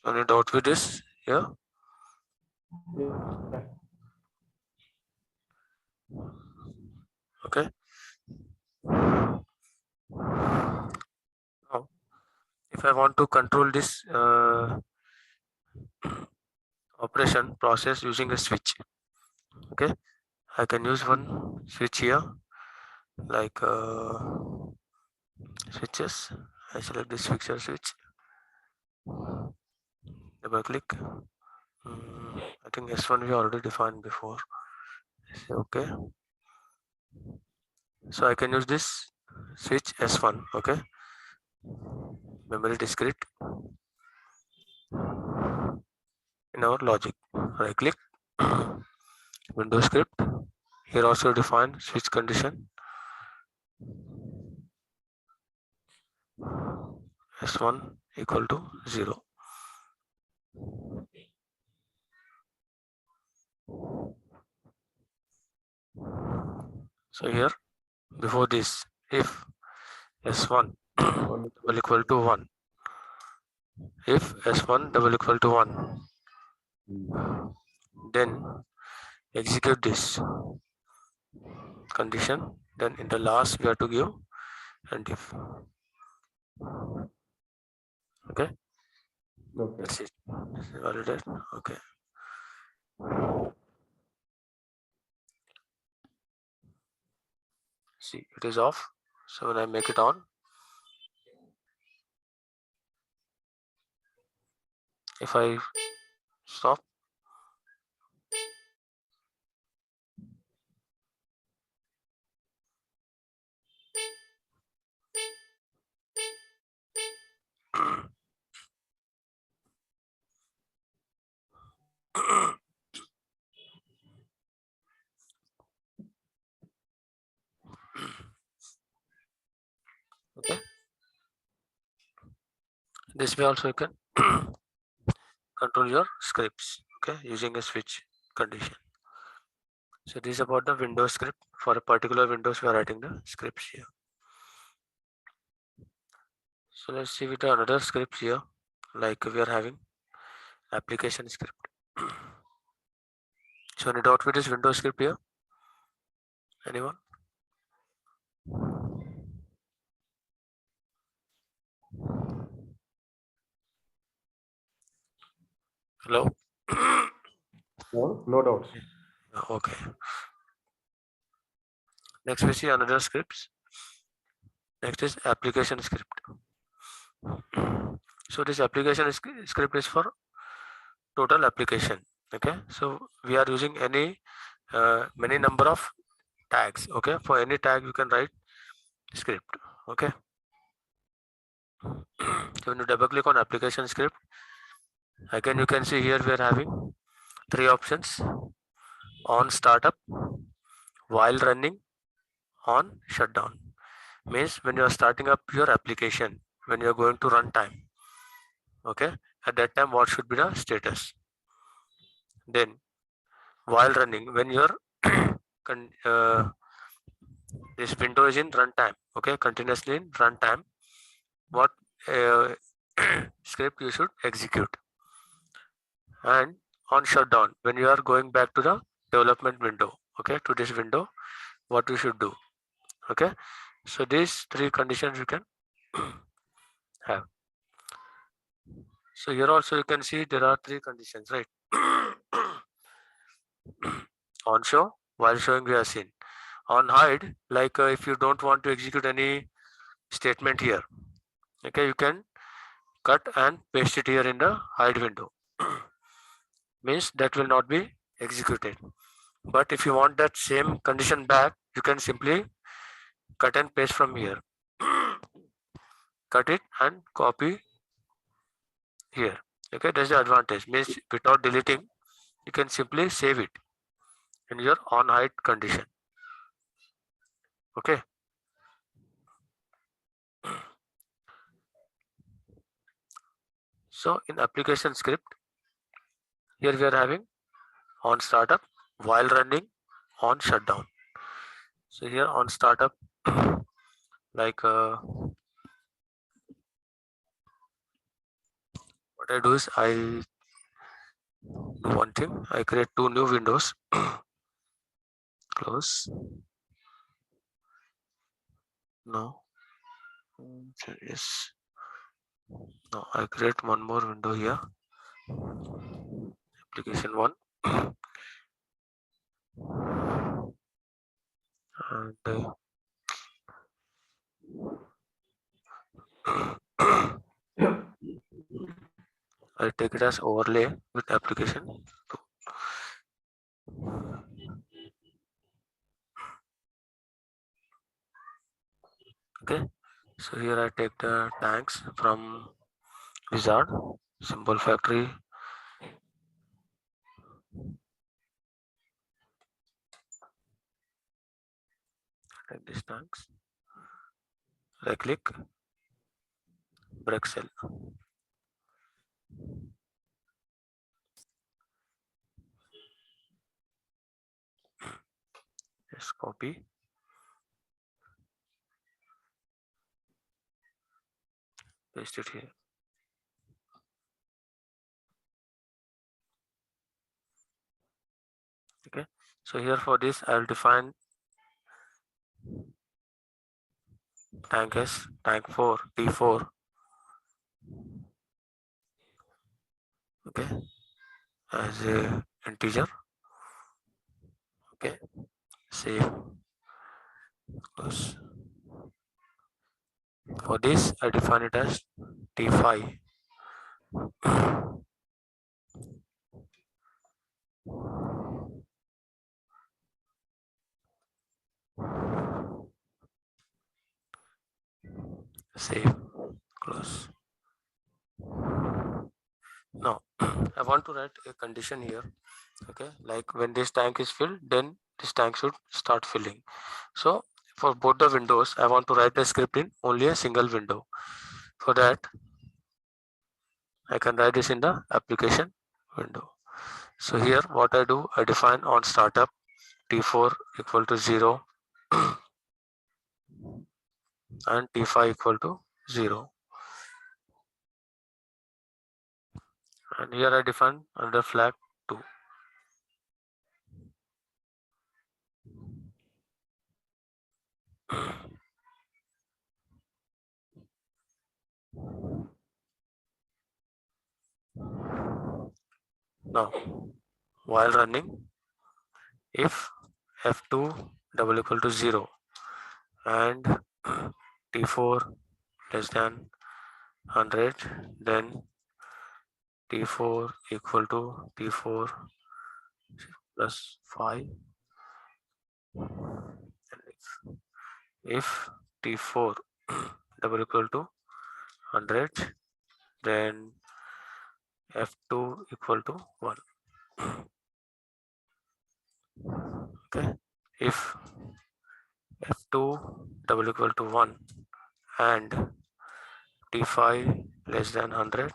Any doubt with this? Yeah. Yeah. Okay. Now, if I want to control this operation process using a switch, okay, I can use one switch here, like switches. I select this fixture switch, double click. I think S1 we already defined before. Say okay. So I can use this switch S1. Okay. Memory discrete in our logic. Right click. Windows script. Here also define switch condition. S1 equal to 0. So here before this, if S1 double equal to 1, if S1 double equal to 1, then execute this condition. Then in the last we have to give and if. Okay. Okay. That's it. Validate. Okay. See, it is off. So when I make it on, if I stop, okay. This way also you can control your scripts, okay, using a switch condition. So this is about the Windows script. For a particular Windows, we are writing the scripts here. So let's see with another scripts here, like we are having application script. So any doubt with this Windows script here? Anyone? Hello? No, no doubts. Okay. Next we see another scripts. Next is application script. So this application script is for total application. Okay. So we are using any many number of tags. Okay. For any tag you can write script. Okay. So when you double click on application script, again you can see here we are having three options: on startup, while running, on shutdown. Means when you are starting up your application, when you are going to run time, okay, at that time what should be the status. Then while running, when your this window is in runtime, okay, continuously in runtime, what uh, script you should execute. And on shutdown, when you are going back to the development window, okay, to this window, what you should do. Okay, so these three conditions you can have. So here also you can see there are three conditions, right? On show, while showing we have seen. On hide, like if you don't want to execute any statement here, okay, you can cut and paste it here in the hide window. Means that will not be executed. But if you want that same condition back, you can simply cut and paste from here. Cut it and copy here. Okay, that's the advantage. Means without deleting, you can simply save it in your on hide condition. Okay. So in application script, here we are having on startup, while running, on shutdown. So here on startup, like what what I do is I do one thing. I create two new windows. Close. No. Yes. No, I create one more window here. Application 1. And I take it as overlay with application 2. Okay, so here I take the tanks from wizard, symbol factory. Take these tanks, right click, break cell. Just copy, paste it here. Okay, so here for this I will define tank S, tank 4, T4. Okay, as a integer. Okay, save. Close. For this I define it as T5. Save. Close. Now I want to write a condition here. Okay, like when this tank is filled, then this tank should start filling. So for both the windows, I want to write the script in only a single window. For that, I can write this in the application window. So here what I do, I define on startup T4 equal to 0 and T5 equal to 0. And here I define under flag 2. Now, while running, if F2 double equal to 0 and T4 less than 100, then T4 equal to T4 plus 5. And if T4 double equal to 100, then F2 equal to 1. Okay, if F2 double equal to 1 and T5 less than 100,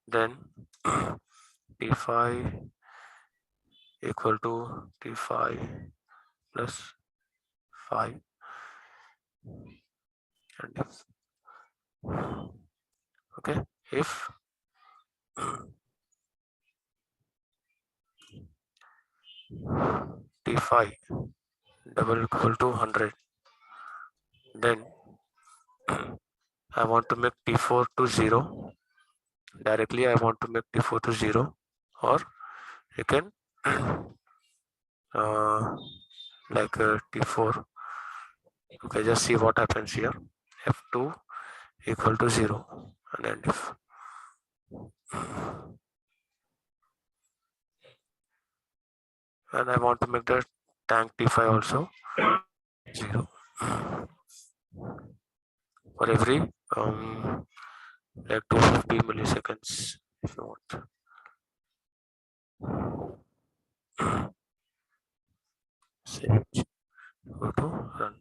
then T5 equal to T5 plus 5. And if okay, if T5 double equal to 100, then I want to make T4 to 0. Directly I want to make T4 to 0, or you can like T4. Okay, just see what happens here. F2 equal to 0, and then if and I want to make the tank T5 also 0 for every like 250 milliseconds if you want. Save it. Go to run.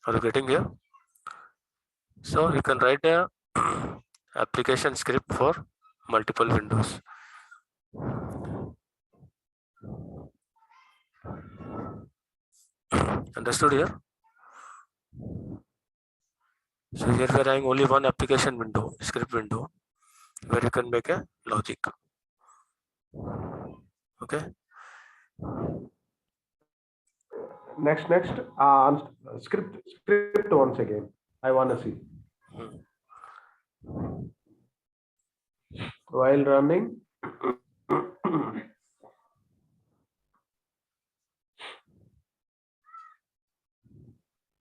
Are you getting here? So you can write a application script for multiple windows. Understood here? So here we are having only one application window, script window, where you can make a logic. Okay. Next, script once again. I want to see. While running,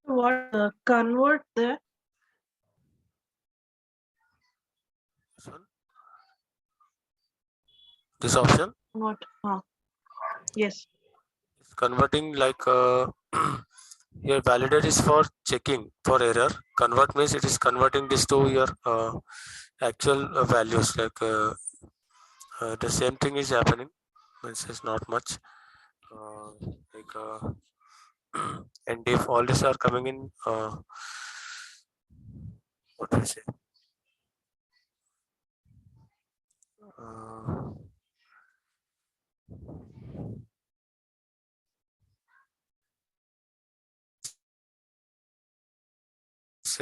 What convert the This option what? Yes. is converting like here validate is for checking for error. Convert means it is converting this to your actual values. Like the same thing is happening. Means it's not much. Like and if all these are coming in, what do you say?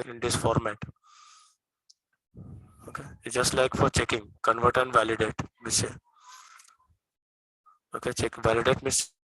In this format. Okay, it's just like for checking, convert and validate. We say. Okay, check validate means